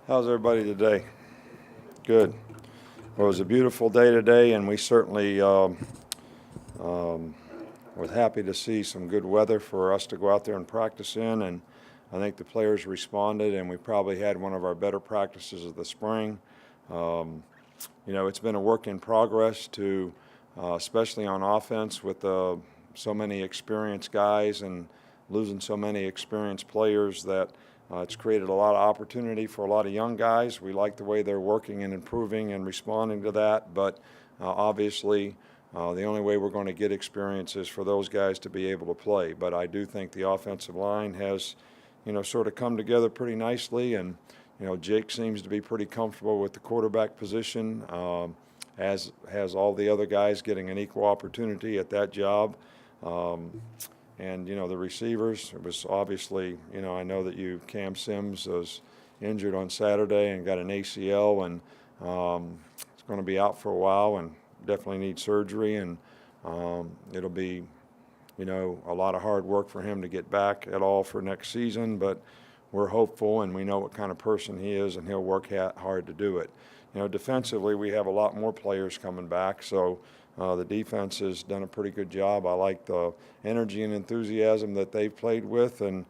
How's everybody today? Good. Well, it was a beautiful day today, and we certainly was happy to see some good weather for us to go out there and practice in. And I think the players responded, and we probably had one of our better practices of the spring. It's been a work in progress to, especially on offense, with so many experienced guys and losing so many experienced players that. It's created a lot of opportunity for a lot of young guys. We like the way they're working and improving and responding to that, but obviously the only way we're going to get experience is for those guys to be able to play. But I do think the offensive line has, sort of come together pretty nicely, and, Jake seems to be pretty comfortable with the quarterback position, as has all the other guys getting an equal opportunity at that job. And, the receivers, it was obviously, I know that Cam Sims was injured on Saturday and got an ACL, and it's going to be out for a while and definitely need surgery. And it'll be, a lot of hard work for him to get back at all for next season. But we're hopeful, and we know what kind of person he is, and he'll work hard to do it. Defensively, we have a lot more players coming back, so the defense has done a pretty good job. I like the energy and enthusiasm that they've played with, and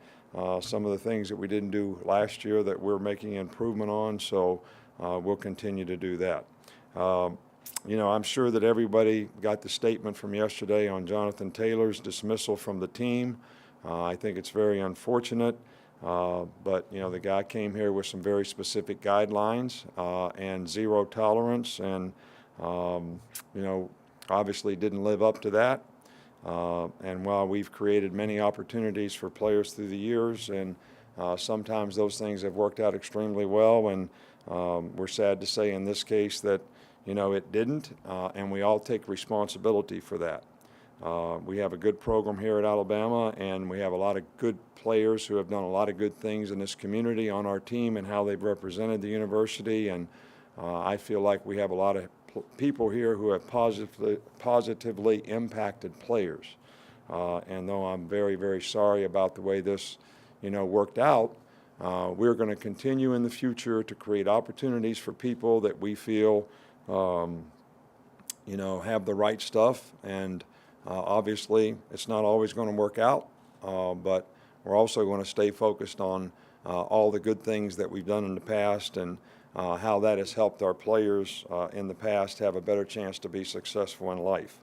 some of the things that we didn't do last year that we're making improvement on, so we'll continue to do that. I'm sure that everybody got the statement from yesterday on Jonathan Taylor's dismissal from the team. I think it's very unfortunate, but, the guy came here with some very specific guidelines and zero tolerance, and, obviously didn't live up to that. And while we've created many opportunities for players through the years, and sometimes those things have worked out extremely well, and we're sad to say in this case that, it didn't, and we all take responsibility for that. We have a good program here at Alabama, and we have a lot of good players who have done a lot of good things in this community on our team and how they've represented the university, and I feel like we have a lot of people here who have positively impacted players. And though I'm very, very sorry about the way this, worked out, we're going to continue in the future to create opportunities for people that we feel, have the right stuff. And obviously, it's not always going to work out, but we're also going to stay focused on all the good things that we've done in the past, and how that has helped our players in the past have a better chance to be successful in life.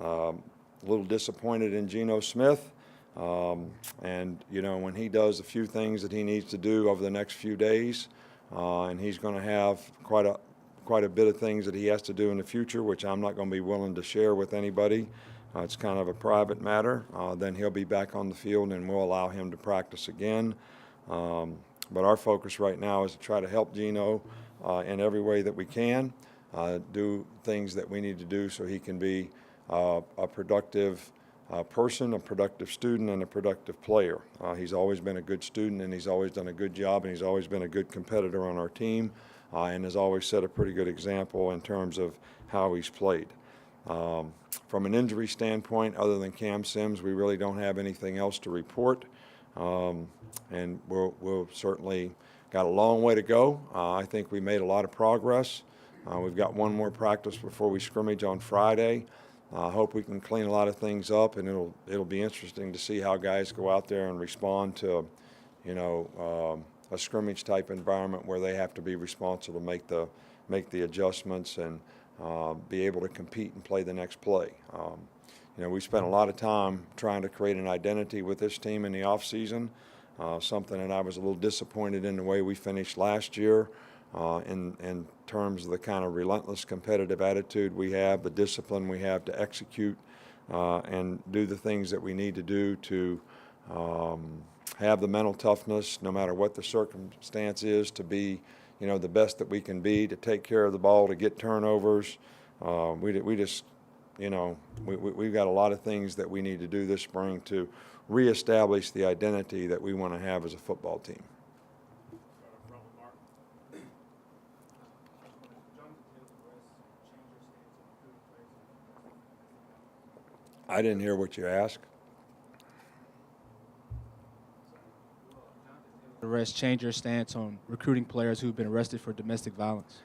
A little disappointed in Geno Smith, and when he does a few things that he needs to do over the next few days, and he's going to have quite a bit of things that he has to do in the future, which I'm not going to be willing to share with anybody. It's kind of a private matter. Then he'll be back on the field, and we'll allow him to practice again. But our focus right now is to try to help Geno in every way that we can, do things that we need to do so he can be a productive person, a productive student, and a productive player. He's always been a good student, and he's always done a good job, and he's always been a good competitor on our team, and has always set a pretty good example in terms of how he's played. From an injury standpoint, other than Cam Sims, we really don't have anything else to report. And we'll certainly got a long way to go. I think we made a lot of progress. We've got one more practice before we scrimmage on Friday. I hope we can clean a lot of things up, and it'll be interesting to see how guys go out there and respond to, a scrimmage type environment where they have to be responsible to make the adjustments and be able to compete and play the next play. We spent a lot of time trying to create an identity with this team in the offseason, something that I was a little disappointed in the way we finished last year, in terms of the kind of relentless competitive attitude we have, the discipline we have to execute and do the things that we need to do to have the mental toughness, no matter what the circumstance is, to be the best that we can be, to take care of the ball, to get turnovers. We've got a lot of things that we need to do this spring to reestablish the identity that we want to have as a football team. I didn't hear what you asked. arrest change your stance on recruiting players who've been arrested for domestic violence?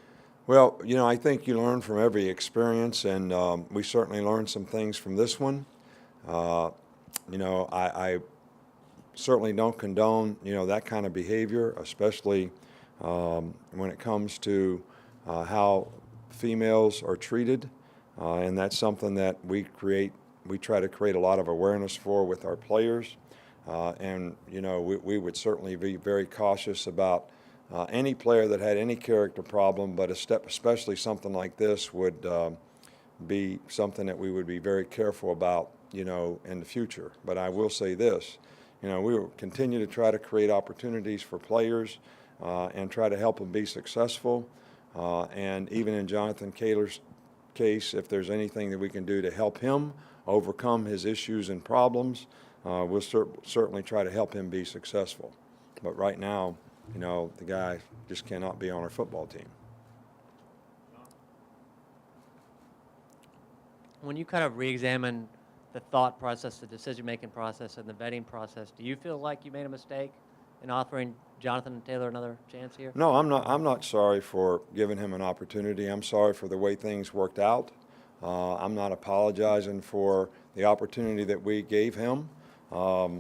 Well, I think you learn from every experience, and we certainly learned some things from this one. I certainly don't condone, that kind of behavior, especially when it comes to how females are treated, and that's something that we try to create a lot of awareness for with our players, and we would certainly be very cautious about any player that had any character problem, but especially something like this would be something that we would be very careful about, in the future. But I will say this, we will continue to try to create opportunities for players and try to help them be successful. And even in Jonathan Taylor's case, if there's anything that we can do to help him overcome his issues and problems, we'll certainly try to help him be successful. But right now, the guy just cannot be on our football team. When you kind of re-examine the thought process, the decision-making process, and the vetting process, do you feel like you made a mistake in offering Jonathan Taylor another chance here? No, I'm not sorry for giving him an opportunity. I'm sorry for the way things worked out. I'm not apologizing for the opportunity that we gave him. I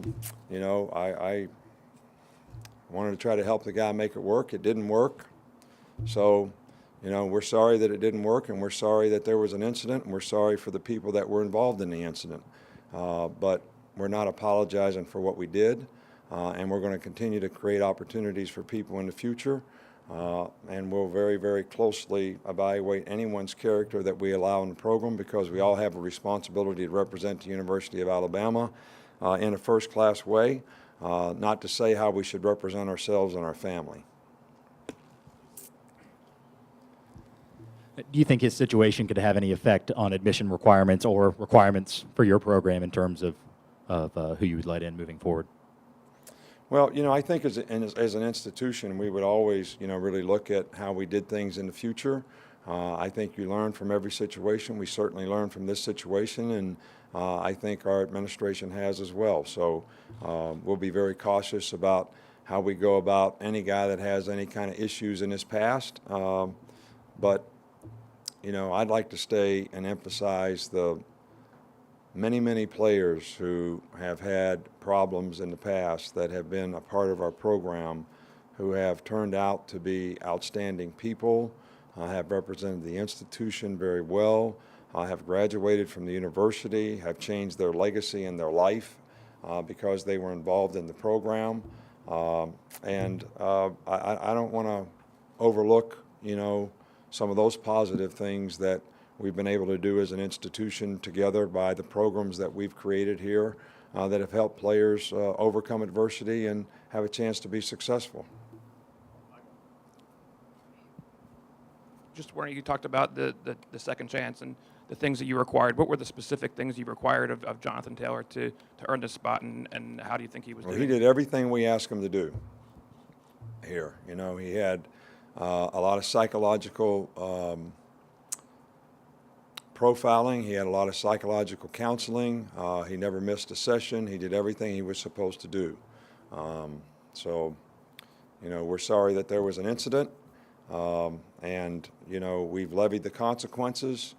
wanted to try to help the guy make it work. It didn't work. So, we're sorry that it didn't work, and we're sorry that there was an incident, and we're sorry for the people that were involved in the incident. But we're not apologizing for what we did, and we're going to continue to create opportunities for people in the future. And we'll very, very closely evaluate anyone's character that we allow in the program, because we all have a responsibility to represent the University of Alabama in a first-class way, not to say how we should represent ourselves and our family. Do you think his situation could have any effect on admission requirements or requirements for your program in terms of who you would let in moving forward? Well, I think as an institution, we would always, really look at how we did things in the future. I think you learn from every situation. We certainly learned from this situation, and I think our administration has as well. So we'll be very cautious about how we go about any guy that has any kind of issues in his past. But I'd like to stay and emphasize the many, many players who have had problems in the past that have been a part of our program, who have turned out to be outstanding people, have represented the institution very well, have graduated from the university, have changed their legacy in their life because they were involved in the program. And I don't want to overlook, some of those positive things that we've been able to do as an institution together by the programs that we've created here that have helped players overcome adversity and have a chance to be successful. Just wondering, you talked about the second chance and the things that you required. What were the specific things you required of Jonathan Taylor to earn this spot, and how do you think he was doing? He did everything we asked him to do here. He had a lot of psychological profiling. He had a lot of psychological counseling. He never missed a session. He did everything he was supposed to do. So, we're sorry that there was an incident, and, we've levied the consequences.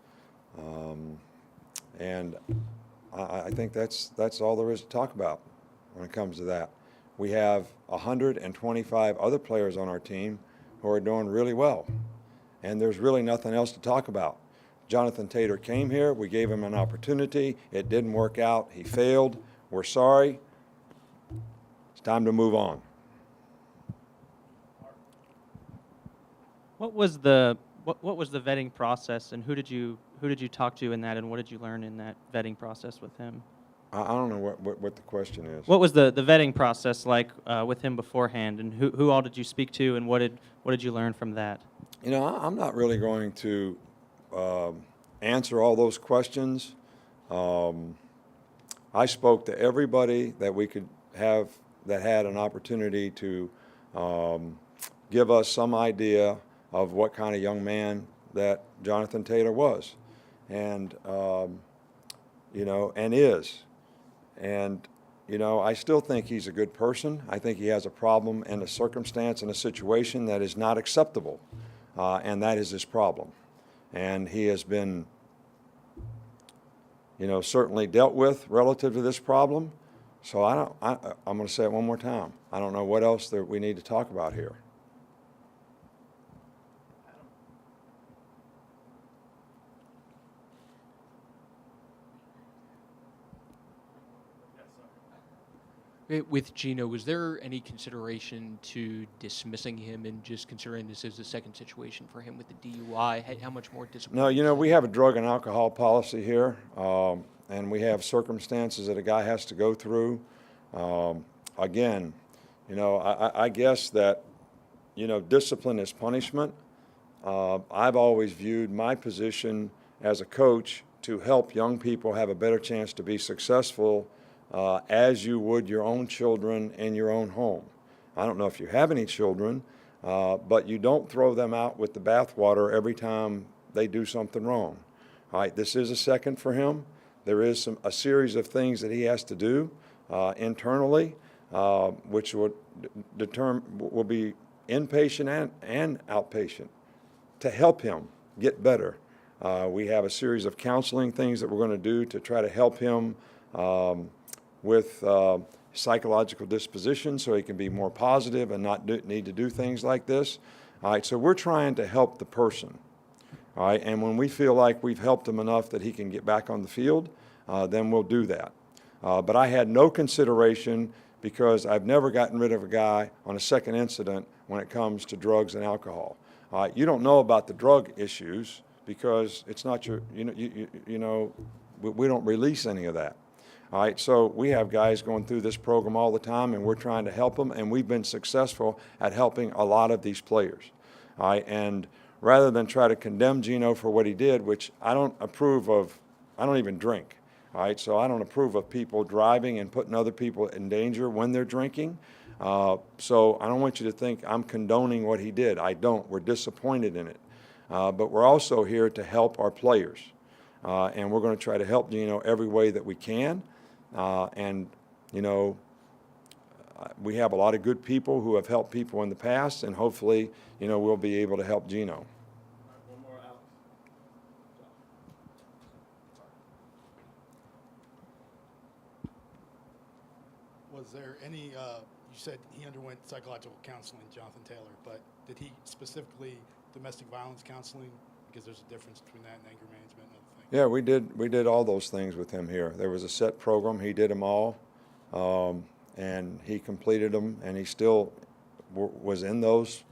And I think that's all there is to talk about when it comes to that. We have 125 other players on our team who are doing really well, and there's really nothing else to talk about. Jonathan Taylor came here. We gave him an opportunity. It didn't work out. He failed. We're sorry. It's time to move on. What was the vetting process, and who did you talk to in that, and what did you learn in that vetting process with him? I don't know what the question is. What was the vetting process like with him beforehand, and who all did you speak to, and what did you learn from that? I'm not really going to answer all those questions. I spoke to everybody that we could have that had an opportunity to give us some idea of what kind of young man that Jonathan Taylor was, and and is. And you know, I still think he's a good person. I think he has a problem and a circumstance and a situation that is not acceptable, and that is his problem. And he has been, you know, certainly dealt with relative to this problem. So I'm going to say it one more time. I don't know what else that we need to talk about here. With Geno, was there any consideration to dismissing him and just considering this as a second situation for him with the DUI? How much more discipline? No, you know, we have a drug and alcohol policy here, and we have circumstances that a guy has to go through. Again, you know, I guess that, you know, discipline is punishment. I've always viewed my position as a coach to help young people have a better chance to be successful as you would your own children in your own home. I don't know if you have any children, but you don't throw them out with the bathwater every time they do something wrong. All right, this is a second for him. There is a series of things that he has to do internally, which will be inpatient and outpatient to help him get better. We have a series of counseling things that we're going to do to try to help him with psychological disposition so he can be more positive and not need to do things like this. All right, so we're trying to help the person. All right, and when we feel like we've helped him enough that he can get back on the field, then we'll do that. But I had no consideration because I've never gotten rid of a guy on a second incident when it comes to drugs and alcohol. You don't know about the drug issues because it's not your, you know, we don't release any of that. All right, so we have guys going through this program all the time, and we're trying to help them, and we've been successful at helping a lot of these players. All right, and rather than try to condemn Geno for what he did, which I don't approve of, I don't even drink. All right, so I don't approve of people driving and putting other people in danger when they're drinking. So I don't want you to think I'm condoning what he did. I don't. We're disappointed in it. But we're also here to help our players. And we're going to try to help Geno every way that we can. And, you know, we have a lot of good people who have helped people in the past, and hopefully, you know, we'll be able to help Geno. Was there any, you said he underwent psychological counseling, Jonathan Taylor, but did he specifically domestic violence counseling? Because there's a difference between that and anger management and other things. Yeah, we did all those things with him here. There was a set program. He did them all, and he completed them, and he still was in those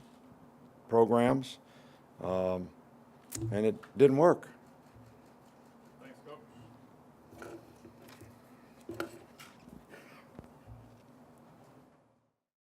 programs, and it didn't work.